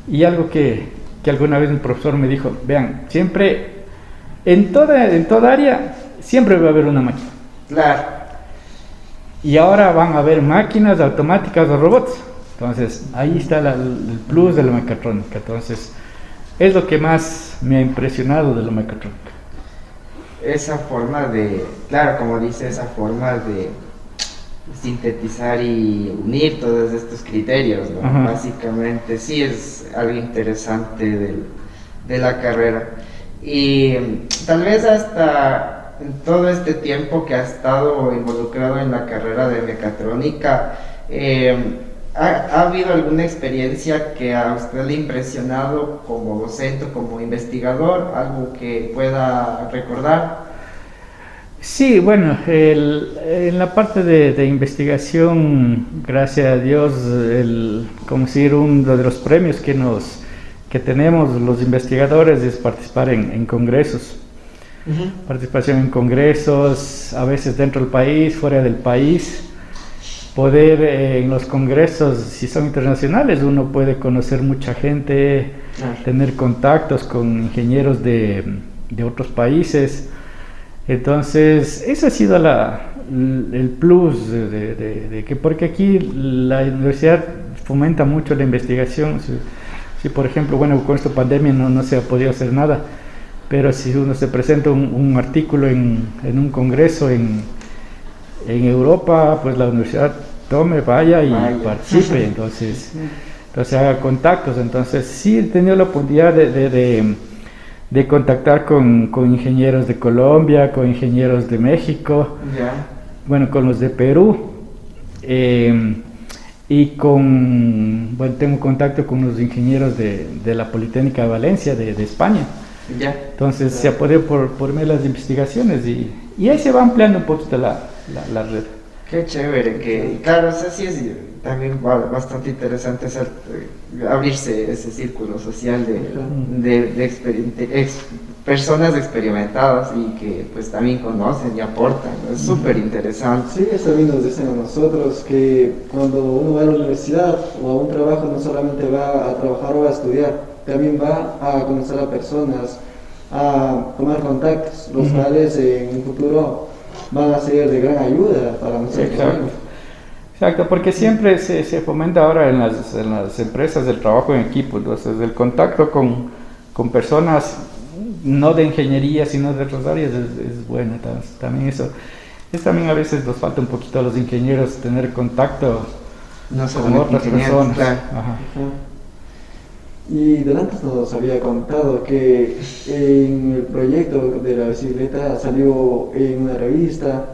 Y algo que alguna vez un profesor me dijo, vean, siempre, en toda área, siempre va a haber una máquina. Claro. Y ahora van a haber máquinas automáticas o robots. Entonces, ahí está el plus de la mecatrónica. Entonces, es lo que más me ha impresionado de la mecatrónica. Esa forma de, claro, como dice, esa forma de sintetizar y unir todos estos criterios, ¿no? Ajá. Básicamente, sí es algo interesante de la carrera. Y tal vez hasta en todo este tiempo que ha estado involucrado en la carrera de mecatrónica, ¿ha habido alguna experiencia que a usted le ha impresionado como docente, como investigador, algo que pueda recordar? Sí, bueno, en la parte de investigación, gracias a Dios, como decir, uno de los premios que tenemos los investigadores es participar en congresos. Participación en congresos, a veces dentro del país, fuera del país. Poder en los congresos, si son internacionales, uno puede conocer mucha gente, tener contactos con ingenieros de otros países. Entonces, ese ha sido el plus de que, porque aquí la universidad fomenta mucho la investigación. Si por ejemplo, bueno, con esta pandemia no se ha podido hacer nada, pero si uno se presenta un artículo en un congreso en Europa, pues la universidad vaya y participe, entonces haga contactos. Entonces sí he tenido la oportunidad de contactar con ingenieros de Colombia, con ingenieros de México, bueno, con los de Perú, y tengo contacto con los ingenieros de la Politécnica de Valencia, de España. Entonces se ha podido por medio de las investigaciones y ahí se va ampliando un poquito la red. Qué chévere, que claro, o sea, sí es también bastante interesante abrirse ese círculo social de personas experimentadas y que pues también conocen y aportan, ¿no? Es súper interesante. Sí, eso también nos dicen a nosotros, que cuando uno va a la universidad o a un trabajo no solamente va a trabajar o a estudiar, también va a conocer a personas, a tomar contactos, los cuales en un futuro van a ser de gran ayuda para nosotros. Exacto, porque siempre se fomenta ahora en las empresas el trabajo en equipo. Entonces el contacto con personas no de ingeniería sino de otras áreas es bueno. También eso también a veces nos falta un poquito a los ingenieros tener contacto con otras personas. Claro. Ajá. Y Dorantes nos había contado que en el proyecto de la bicicleta salió en una revista,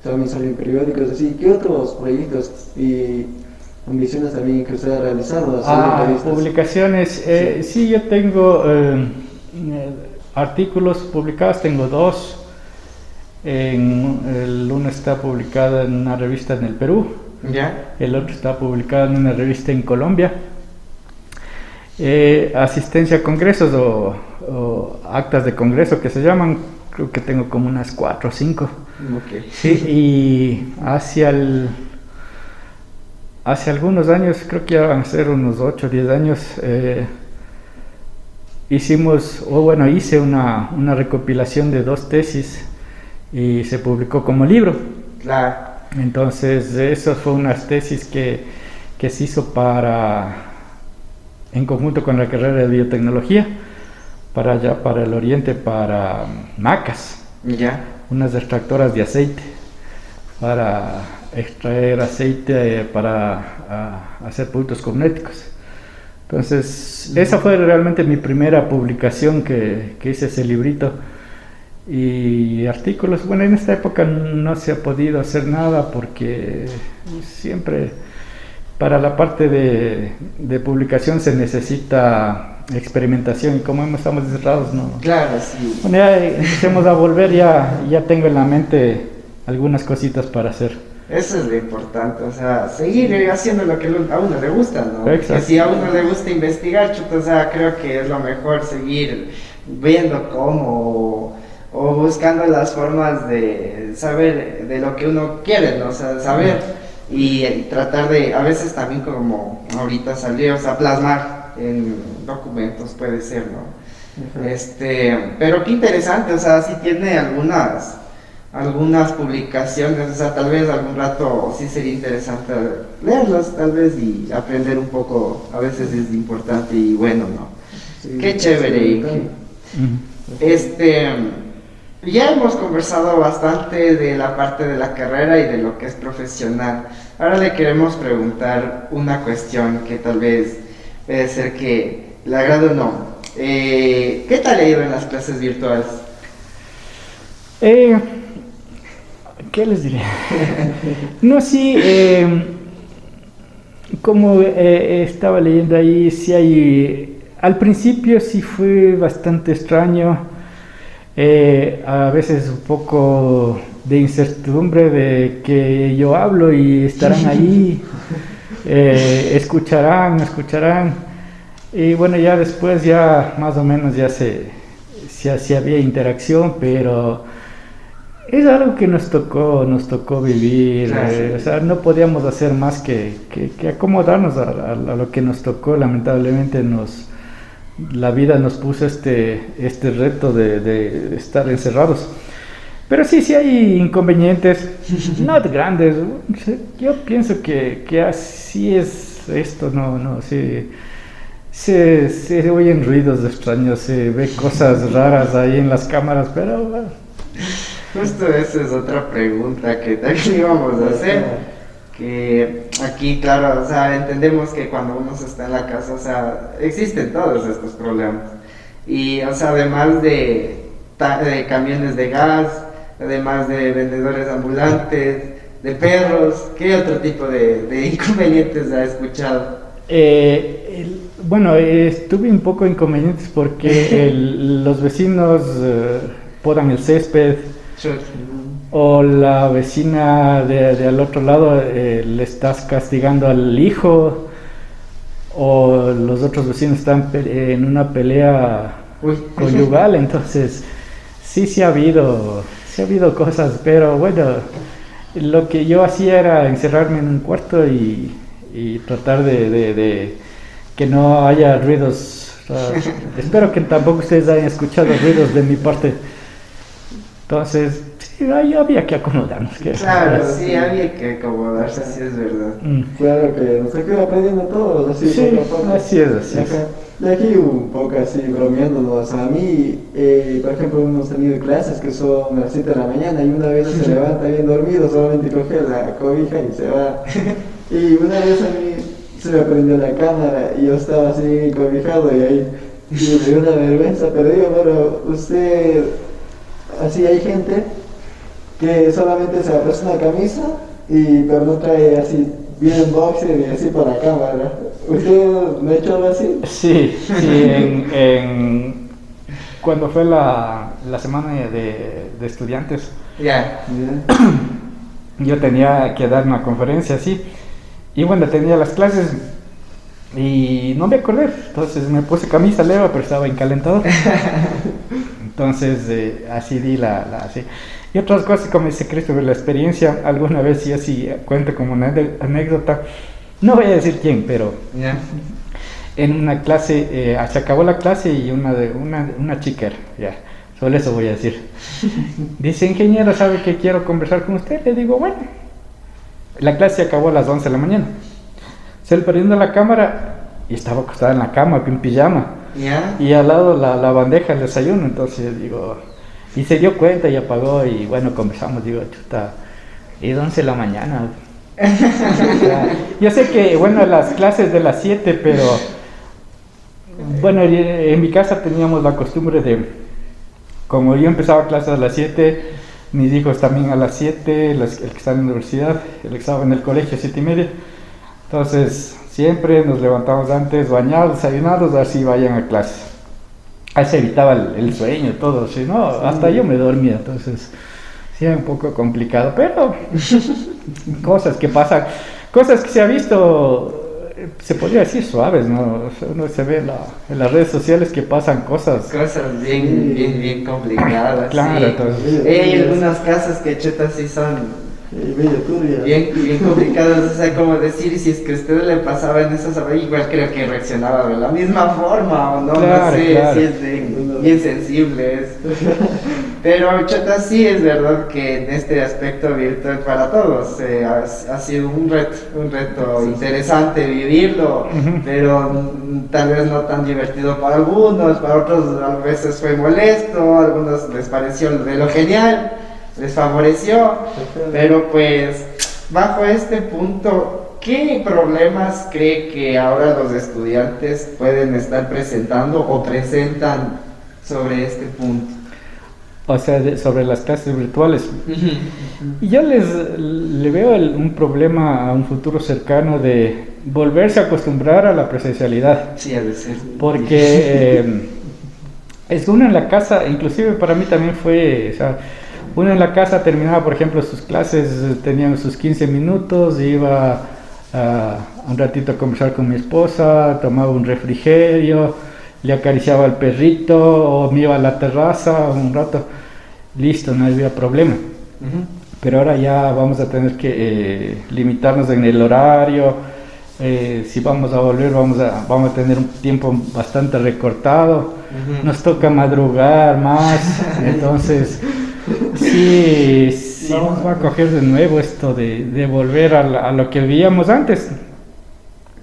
también salió en periódicos, así. ¿Qué otros proyectos y ambiciones también que usted ha realizado? Publicaciones. Sí, yo tengo artículos publicados, tengo 2. El uno está publicado en una revista en el Perú, el otro está publicado en una revista en Colombia. Asistencia a congresos o actas de congreso que se llaman, creo que tengo como unas 4 o 5. Sí, y hace algunos años, creo que ya van a ser unos 8 o 10 años, hice una recopilación de 2 tesis y se publicó como libro. Claro. Entonces, eso fue unas tesis que se hizo en conjunto con la carrera de biotecnología para el oriente, para Macas, unas extractoras de aceite para extraer aceite para hacer productos cosméticos. Entonces esa fue realmente mi primera publicación que hice, ese librito, y artículos. Bueno, en esta época no se ha podido hacer nada porque siempre para la parte de publicación se necesita experimentación y como estamos encerrados, no. Claro, sí. Bueno, ya empecemos a volver, ya tengo en la mente algunas cositas para hacer. Eso es lo importante, o sea, seguir haciendo lo que a uno le gusta, ¿no? Exacto. Que si a uno le gusta investigar, chuta, o sea, creo que es lo mejor seguir viendo cómo o buscando las formas de saber de lo que uno quiere, ¿no? O sea, saber y tratar de, a veces también como ahorita salió, o sea, plasmar en documentos puede ser, ¿no? Pero qué interesante, o sea, sí tiene algunas publicaciones, o sea, tal vez algún rato sí sería interesante leerlos, tal vez, y aprender un poco, a veces es importante y bueno, ¿no? Sí, Qué chévere. Ya hemos conversado bastante de la parte de la carrera y de lo que es profesional. Ahora le queremos preguntar una cuestión que tal vez puede ser que le agrade o no. ¿Qué tal ha ido en las clases virtuales? ¿Qué les diré? No, sí, como estaba leyendo ahí, sí hay, al principio sí fue bastante extraño, a veces un poco de incertidumbre de que yo hablo y estarán ahí, escucharán, y bueno, ya después ya más o menos ya sí había interacción, pero es algo que nos tocó vivir, o sea, no podíamos hacer más que acomodarnos a lo que nos tocó. Lamentablemente la vida nos puso este reto de estar encerrados. Pero sí hay inconvenientes, no grandes. Yo pienso que así es esto, sí. Se oyen ruidos extraños, se ve cosas raras ahí en las cámaras, pero bueno. Justo esa es otra pregunta que también íbamos a hacer, que aquí, claro, o sea, entendemos que cuando uno está en la casa, o sea, existen todos estos problemas, y, o sea, además de camiones de gas, además de vendedores ambulantes, de perros, ¿qué otro tipo de inconvenientes ha escuchado? Bueno, tuve un poco de inconvenientes porque los vecinos podan el césped. O la vecina de al otro lado le estás castigando al hijo, o los otros vecinos están en una pelea conyugal. Entonces sí ha habido cosas, pero bueno, lo que yo hacía era encerrarme en un cuarto y tratar de que no haya ruidos. Espero que tampoco ustedes hayan escuchado ruidos de mi parte. Entonces, sí, ahí había que acomodarnos. Claro, sí, había que acomodarse, sí es verdad. Claro que nos hay que ir aprendiendo todos, así. Sí, así es. Y aquí un poco así bromeándonos, a mí, por ejemplo, hemos tenido clases que son a las 7 de la mañana y una vez se levanta bien dormido, solamente coge la cobija y se va. Y una vez a mí se me prendió la cámara y yo estaba así cobijado y ahí me dio una vergüenza, pero digo, bueno, usted... Así hay gente que solamente se aprecia una camisa pero no trae así bien boxer y así para la cámara. ¿Usted me ha hecho algo así? Sí, cuando fue la semana de estudiantes, yo tenía que dar una conferencia así, y bueno, tenía las clases y no me acordé, entonces me puse camisa leva, pero estaba en calentador. Entonces, así di así. Y otras cosas, como dice Christopher, la experiencia, alguna vez sí así cuento como una anécdota, no voy a decir quién, pero en una clase, se acabó la clase y una chica, solo eso voy a decir. Dice, ingeniero, ¿sabe que quiero conversar con usted? Le digo, bueno. La clase acabó a las 11 de la mañana. Se le prendió la cámara y estaba acostada en la cama, en pijama. Y al lado la bandeja del desayuno. Entonces digo, y se dio cuenta y apagó y bueno, conversamos. Digo, chuta, es 11 de la mañana. O sea, yo sé que bueno, las clases de las 7, pero bueno, en mi casa teníamos la costumbre como yo empezaba clases a las 7, mis hijos también a las 7, el que está en la universidad, el que estaba en el colegio a 7:30. Entonces, siempre nos levantamos antes, bañados, desayunados, así vayan a clase. Ahí se evitaba el sueño, todo, si no, hasta yo me dormía, entonces, sí era un poco complicado, pero cosas que pasan, cosas que se ha visto, se podría decir suaves, ¿no? Uno se ve en las redes sociales que pasan cosas. Cosas bien complicadas. Claro, sí. entonces. Hay algunas casas que chutas sí son bien complicadas, o sea, como decir, si es que a usted le pasaba en esas, igual creo que reaccionaba de la misma forma, o no, Claro, no sé, claro. si es bien sensible esto. Pero chuta, sí es verdad que en este aspecto virtual para todos ha sido un reto interesante vivirlo, pero tal vez no tan divertido para algunos, para otros a veces fue molesto, a algunos les pareció de lo genial, les favoreció, pero pues bajo este punto, ¿qué problemas cree que ahora los estudiantes pueden estar presentando o presentan sobre este punto? O sea, sobre las clases virtuales. Y yo le veo un problema a un futuro cercano de volverse a acostumbrar a la presencialidad. Sí, ha de ser. Porque es que uno en la casa, inclusive para mí también fue, o sea, uno en la casa terminaba, por ejemplo, sus clases, tenían sus 15 minutos, iba un ratito a conversar con mi esposa, tomaba un refrigerio, le acariciaba al perrito o me iba a la terraza un rato, listo, no había problema. Pero ahora ya vamos a tener que limitarnos en el horario. Si vamos a volver, vamos a tener un tiempo bastante recortado. Nos toca madrugar más, entonces sí nos va a coger de nuevo esto de volver a lo que vivíamos antes.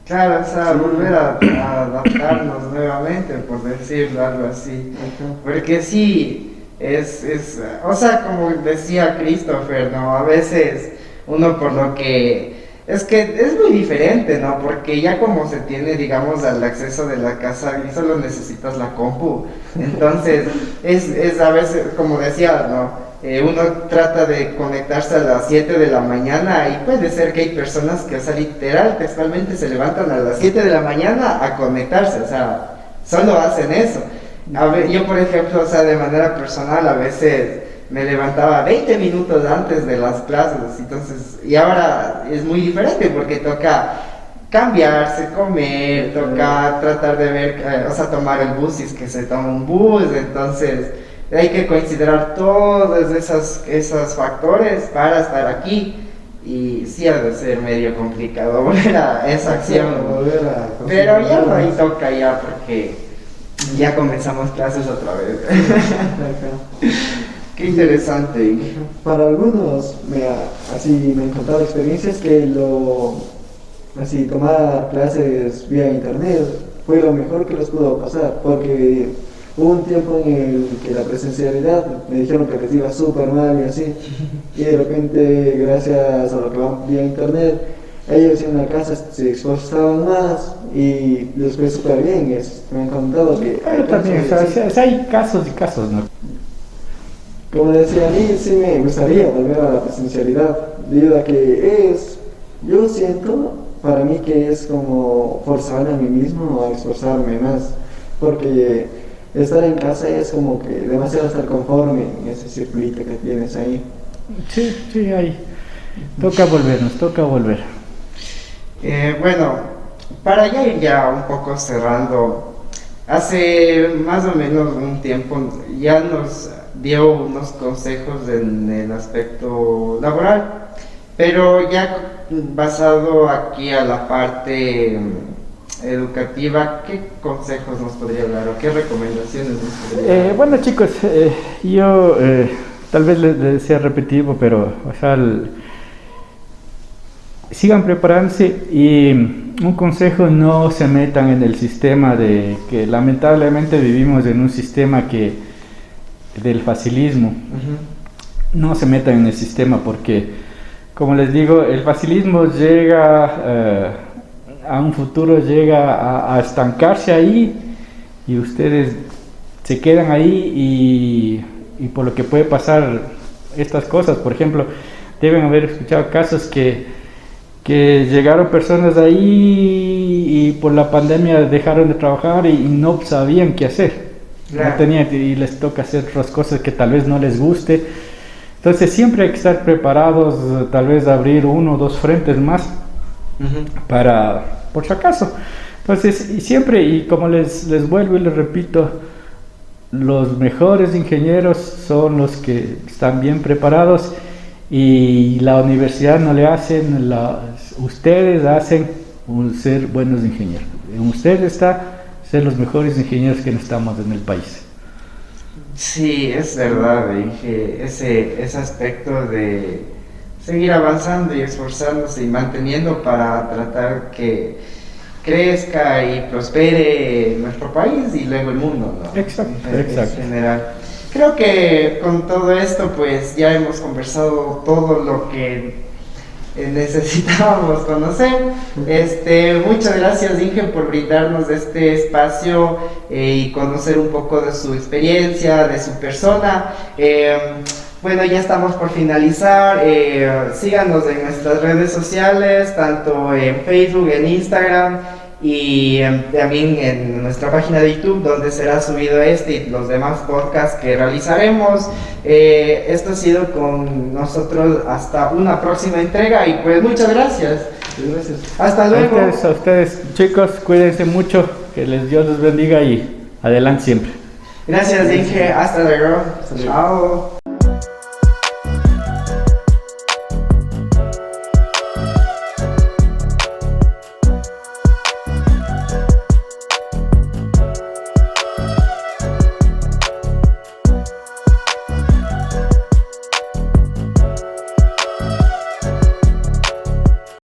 Claro, o sea, volver a adaptarnos nuevamente, por decirlo algo así. Porque sí, o sea, como decía Christopher, ¿no? A veces uno por lo que... Es que es muy diferente, ¿no? Porque ya como se tiene, digamos, al acceso de la casa y solo necesitas la compu. Entonces, es a veces, como decía, ¿no? Uno trata de conectarse a las 7 de la mañana y puede ser que hay personas que, o sea, literal, textualmente se levantan a las 7 de la mañana a conectarse, o sea, solo hacen eso. A ver, yo, por ejemplo, o sea, de manera personal, a veces me levantaba 20 minutos antes de las clases, entonces, y ahora es muy diferente porque toca cambiarse, comer, toca tratar de ver, o sea, tomar el bus si es que se toma un bus, entonces hay que considerar todos esos factores para estar aquí y sí ha de ser medio complicado volver a esa acción, pero ya no, ahí toca ya porque ya comenzamos clases otra vez. Qué interesante. Para algunos así me han contado experiencias que así tomar clases vía internet fue lo mejor que les pudo pasar, porque hubo un tiempo en el que la presencialidad me dijeron que les iba súper mal y así, y de repente gracias a lo que van vía internet ellos en la casa se esforzaban más y les fue súper bien. Me han contado que También, hay casos y casos, ¿no? Como decía, a mí sí me gustaría volver a la presencialidad, debido a que yo siento para mí que es como forzarme a mí mismo a esforzarme más, porque estar en casa es como que demasiado estar conforme en ese circuito que tienes ahí. Sí, ahí. Toca volver. Bueno, para ya ir ya un poco cerrando, hace más o menos un tiempo ya nos dio unos consejos en el aspecto laboral, pero ya basado aquí a la parte educativa, ¿qué consejos nos podría dar o qué recomendaciones nos podría dar? Bueno, chicos, yo tal vez les sea repetitivo, pero o sea, sigan preparándose y un consejo: no se metan en el sistema de que lamentablemente vivimos en un sistema del facilismo. No se metan en el sistema porque, como les digo, el facilismo llega a un futuro, llega a estancarse ahí y ustedes se quedan ahí y por lo que puede pasar estas cosas. Por ejemplo, deben haber escuchado casos que llegaron personas ahí y por la pandemia dejaron de trabajar y no sabían qué hacer. Claro. No tenían, y les toca hacer otras cosas que tal vez no les guste. Entonces siempre hay que estar preparados, tal vez abrir 1 o 2 frentes más para, por si acaso. Entonces, y siempre, y como les vuelvo y les repito, los mejores ingenieros son los que están bien preparados, y la universidad no le hacen, ustedes hacen ser buenos ingenieros. En ustedes está ser los mejores ingenieros que necesitamos en el país. Sí, es verdad, dije, ese aspecto de seguir avanzando y esforzándose y manteniendo para tratar que crezca y prospere nuestro país y luego el mundo, ¿no? Exacto, En exacto. general. Creo que con todo esto pues ya hemos conversado todo lo que necesitábamos conocer. Muchas gracias, Inge, por brindarnos este espacio y conocer un poco de su experiencia, de su persona. Bueno, ya estamos por finalizar. Síganos en nuestras redes sociales, tanto en Facebook, en Instagram, y también en nuestra página de YouTube, donde será subido y los demás podcasts que realizaremos. Esto ha sido con nosotros hasta una próxima entrega, y pues muchas gracias. Gracias. Hasta luego. A ustedes, chicos, cuídense mucho, que Dios les bendiga y adelante siempre. Gracias, Inge. Hasta luego. Hasta luego. Chao.